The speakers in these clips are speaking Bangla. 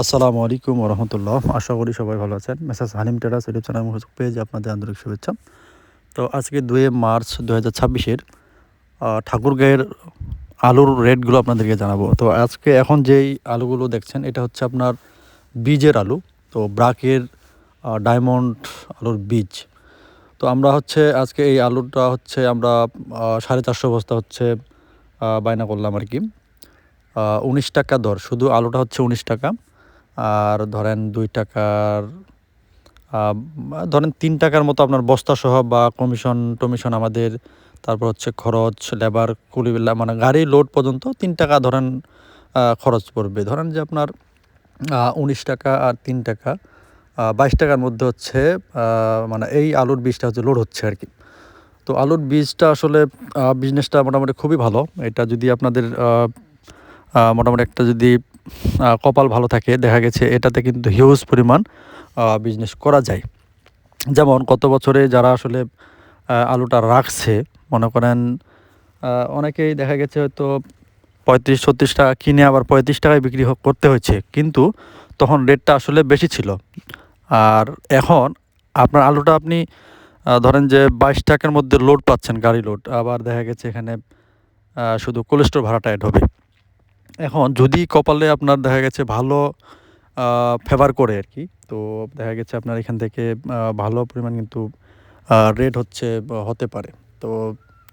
আসসালামু আলাইকুম রহমতুল্লাহ। আশা করি সবাই ভালো আছেন। মেসাজ হানিম টেরাস ইউটিউব চ্যানেল পেজে আপনাদের আন্তরিক শুভেচ্ছা। তো আজকে 2 মার্চ 2026-এর ঠাকুরগাঁয়ের আলুর রেটগুলো আপনাদেরকে জানাবো। তো আজকে এখন যেই আলুগুলো দেখছেন এটা হচ্ছে আপনার বীজের আলু। তো ব্রাকের ডায়মন্ড আলুর বীজ। তো আমরা হচ্ছে আজকে এই আলুটা হচ্ছে আমরা 450 বস্তা হচ্ছে বায়না করলাম আর কি। 19 টাকা দর, শুধু আলুটা হচ্ছে 19 টাকা। আর ধরেন 2 টাকার ধরেন 3 টাকার মতো আপনার বস্তা সহ বা কমিশন টমিশন আমাদের, তারপর হচ্ছে খরচ, লেবার কুলিবিল্লা মানে গাড়ি লোড পর্যন্ত 3 টাকা ধরেন খরচ পড়বে। ধরেন যে আপনার 19 টাকা আর 3 টাকা 22 টাকার মধ্যে হচ্ছে মানে এই আলুর বীজটা হচ্ছে লোড হচ্ছে আর কি। তো আলুর বীজটা আসলে বিজনেসটা মোটামুটি খুবই ভালো। এটা যদি আপনাদের মোটামুটি একটা যদি কপাল ভালো থাকে, দেখা গেছে এটাতে কিন্তু হিউজ পরিমাণ বিজনেস করা যায়। যেমন গত বছরে যারা আসলে আলুটা রাখছে, মনে করেন অনেকেই দেখা গেছে হয়তো 35-36 টাকা কিনে আবার 35 টাকায় বিক্রি করতে হয়েছে, কিন্তু তখন রেটটা আসলে বেশি ছিল। আর এখন আপনার আলুটা আপনি ধরেন যে 22 টাকার মধ্যে লোড পাচ্ছেন, গাড়ি লোড, আবার দেখা গেছে এখানে শুধু কোলেস্টোর ভাড়াটা অ্যাড হবে। এখন যদি কপালে আপনার দেখা গেছে ভালো ফেভার করে আর কি, তো দেখা গেছে আপনার এখান থেকে ভালো পরিমাণ কিন্তু রেট হচ্ছে হতে পারে। তো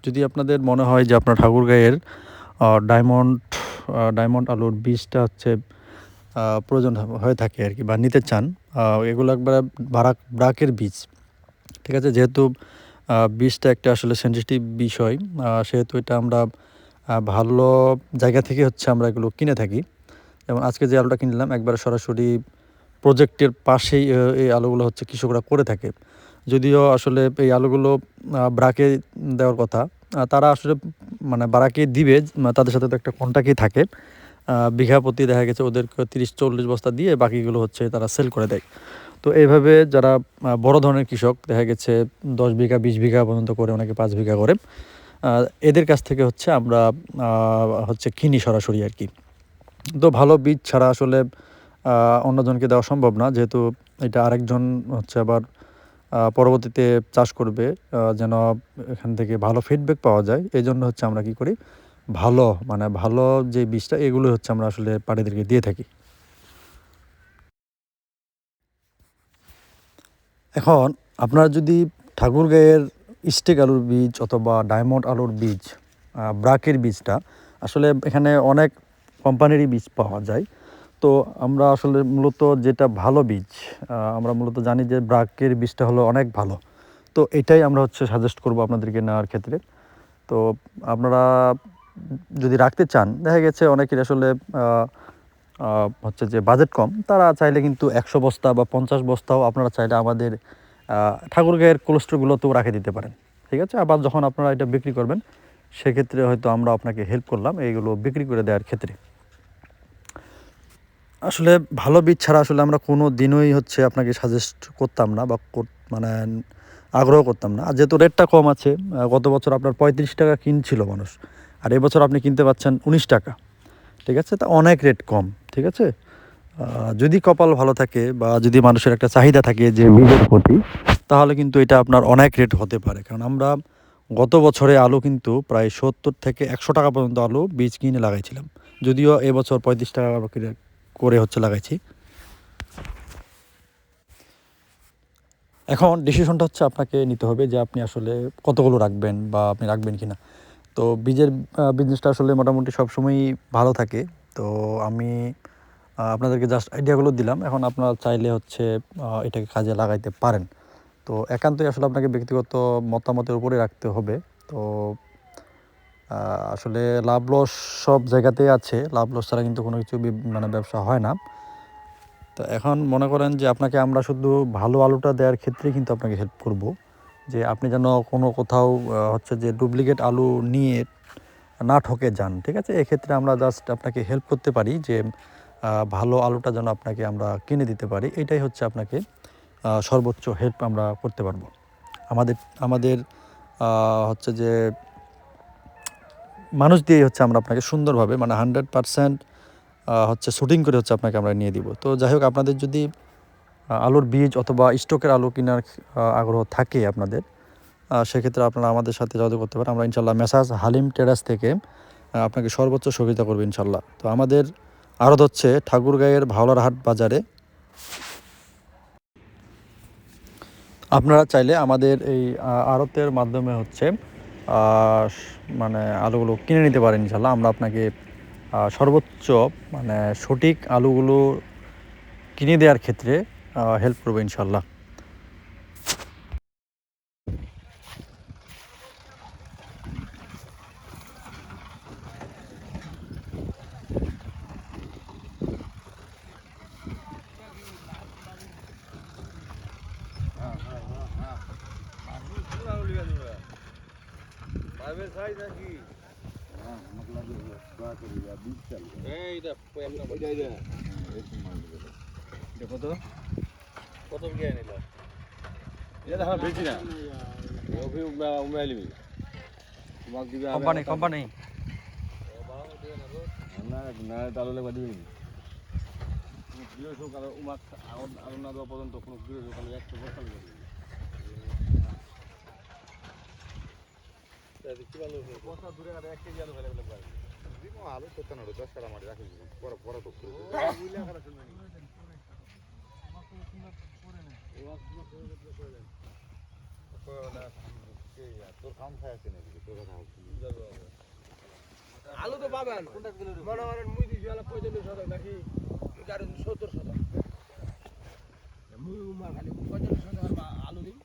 যদি আপনাদের মনে হয় যে আপনার ঠাকুরগাঁয়ের ডায়মন্ড ডায়মন্ড আলুর বীজটা হচ্ছে প্রয়োজন হয়ে থাকে আর কি, বা নিতে চান, এগুলো একবার ব্রাকের বীজ, ঠিক আছে। যেহেতু বীজটা একটা আসলে সেনসিটিভ বিষয়, সেহেতু এটা আমরা ভালো জায়গা থেকে হচ্ছে আমরা এগুলো কিনে থাকি। যেমন আজকে যে আলুটা কিনলাম একবারে সরাসরি প্রজেক্টের পাশেই এই আলুগুলো হচ্ছে কৃষকরা করে থাকে। যদিও আসলে এই আলুগুলো ব্রাকে দেওয়ার কথা, তারা আসলে মানে ব্রাকে দিবে, তাদের সাথে তো একটা কন্ট্রাক্টই থাকে। বিঘা প্রতি দেখা গেছে ওদেরকে 30-40 বস্তা দিয়ে বাকিগুলো হচ্ছে তারা সেল করে দেয়। তো এইভাবে যারা বড় ধরনের কৃষক, দেখা গেছে 10 বিঘা 20 বিঘা পর্যন্ত করে, অনেকে 5 বিঘা করে, এদের কাছ থেকে হচ্ছে আমরা হচ্ছে কিনি সরাসরি আর কি। তো ভালো বীজ ছাড়া আসলে অন্যজনকে দেওয়া সম্ভব না, যেহেতু এটা আরেকজন হচ্ছে আবার পরবর্তীতে চাষ করবে, যেন এখান থেকে ভালো ফিডব্যাক পাওয়া যায়। এই জন্য হচ্ছে আমরা কি করি, ভালো মানে ভালো যে বীজটা এগুলো হচ্ছে আমরা আসলে পাড়িদেরকে দিয়ে থাকি। এখন আপনারা যদি ঠাকুরগাঁয়ের স্টিক আলুর বীজ অথবা ডায়মন্ড আলুর বীজ, ব্রাকের বীজটা, আসলে এখানে অনেক কোম্পানিরই বীজ পাওয়া যায়। তো আমরা আসলে মূলত যেটা ভালো বীজ, আমরা মূলত জানি যে ব্রাকের বীজটা হলো অনেক ভালো। তো এটাই আমরা হচ্ছে সাজেস্ট করব আপনাদেরকে নেওয়ার ক্ষেত্রে। তো আপনারা যদি রাখতে চান, দেখা গেছে অনেকের আসলে হচ্ছে যে বাজেট কম, তারা চাইলে কিন্তু 100 বস্তা বা 50 বস্তাও আপনারা চাইলে আমাদের ঠাকুরগাঁয়ের কোল্ড স্টোরগুলোতেও রাখে দিতে পারেন, ঠিক আছে। আবার যখন আপনারা এটা বিক্রি করবেন, সেক্ষেত্রে হয়তো আমরা আপনাকে হেল্প করলাম এইগুলো বিক্রি করে দেওয়ার ক্ষেত্রে। আসলে ভালো বীজ ছাড়া আসলে আমরা কোনো দিনই হচ্ছে আপনাকে সাজেস্ট করতাম না, বা মানে আগ্রহ করতাম না। আর যেহেতু রেটটা কম আছে, গত বছর আপনার 35 টাকা কিনছিল মানুষ, আর এবছর আপনি কিনতে পাচ্ছেন 19 টাকা, ঠিক আছে। তা অনেক রেট কম, ঠিক আছে। যদি কপাল ভালো থাকে বা যদি মানুষের একটা চাহিদা থাকে যে বীজের প্রতি, তাহলে কিন্তু এটা আপনার অনেক রেট হতে পারে। কারণ আমরা গত বছরে আলু কিন্তু প্রায় 70 থেকে 100 টাকা পর্যন্ত আলু বীজ কিনে লাগাইছিলাম, যদিও এবছর 35 টাকা করে হচ্ছে লাগাইছি। এখন ডিসিশনটা হচ্ছে আপনাকে নিতে হবে যে আপনি আসলে কতগুলো রাখবেন বা আপনি রাখবেন কি না। তো বীজের বিজনেসটা আসলে মোটামুটি সবসময়ই ভালো থাকে। তো আমি আপনাদেরকে জাস্ট আইডিয়াগুলো দিলাম। এখন আপনারা চাইলে হচ্ছে এটাকে কাজে লাগাইতে পারেন। তো একান্তই আসলে আপনাকে ব্যক্তিগত মতামতের উপরে রাখতে হবে। তো আসলে লাভ লস সব জায়গাতেই আছে। লাভ লস ছাড়া কিন্তু কোনো কিছু মানে ব্যবসা হয় না। তো এখন মনে করেন যে আপনাকে আমরা শুধু ভালো আলুটা দেওয়ার ক্ষেত্রেই কিন্তু আপনাকে হেল্প করব। যে আপনি যেন কোনো কোথাও হচ্ছে যে ডুপ্লিকেট আলু নিয়ে না ঠকে যান, ঠিক আছে? এক্ষেত্রে আমরা জাস্ট আপনাকে হেল্প করতে পারি যে ভালো আলুটা যেন আপনাকে আমরা কিনে দিতে পারি। এটাই হচ্ছে আপনাকে সর্বোচ্চ হেল্প আমরা করতে পারবো। আমাদের আমাদের হচ্ছে যে মানুষ দিয়েই হচ্ছে আমরা আপনাকে সুন্দরভাবে মানে 100% হচ্ছে শুটিং করে হচ্ছে আপনাকে আমরা নিয়ে দিব। তো যাই হোক, আপনাদের যদি আলুর বীজ অথবা স্টকের আলু কেনার আগ্রহ থাকে আপনাদের, সেক্ষেত্রে আপনারা আমাদের সাথে যোগাযোগ করতে পারেন। আমরা ইনশাল্লাহ মেসাজ হালিম টেরাস থেকে আপনাকে সর্বোচ্চ সহযোগিতা করবো ইনশাল্লাহ। তো আমাদের আড়ত হচ্ছে ঠাকুরগাঁয়ের ভাওলারহাট বাজারে। আপনারা চাইলে আমাদের এই আড়তের মাধ্যমে হচ্ছে মানে আলুগুলো কিনে নিতে পারেন ইনশাল্লাহ। আমরা আপনাকে সর্বোচ্চ মানে সঠিক আলুগুলো কিনে দেওয়ার ক্ষেত্রে হেল্প করবো ইনশাল্লাহ। কত বিঘা নিল এটা এখন বেশি না কোম্পানি কোম্পানি না তাহলে লাগবা দিবি গৃহশোক আর উমাক আলো না দেওয়া পর্যন্ত কোনো গৃহশোক আলো 100 বস্তা লাগবে বস্তা দূরে আর 1 কেজি আলু ফেলে ফেলে পারবে আলু করতে না 10 টাকা মাটি রাখি বড় বড় তো বুইলা করা শুনবে নি তোর কাম খাই আছে নাকি তোর কথা আলু তো পাবেন মনে করেন মুই দিছি আলো 45 শতক নাকি গাড়ি 70 শতক মুই উমা খালি 45 শতক আলু দিই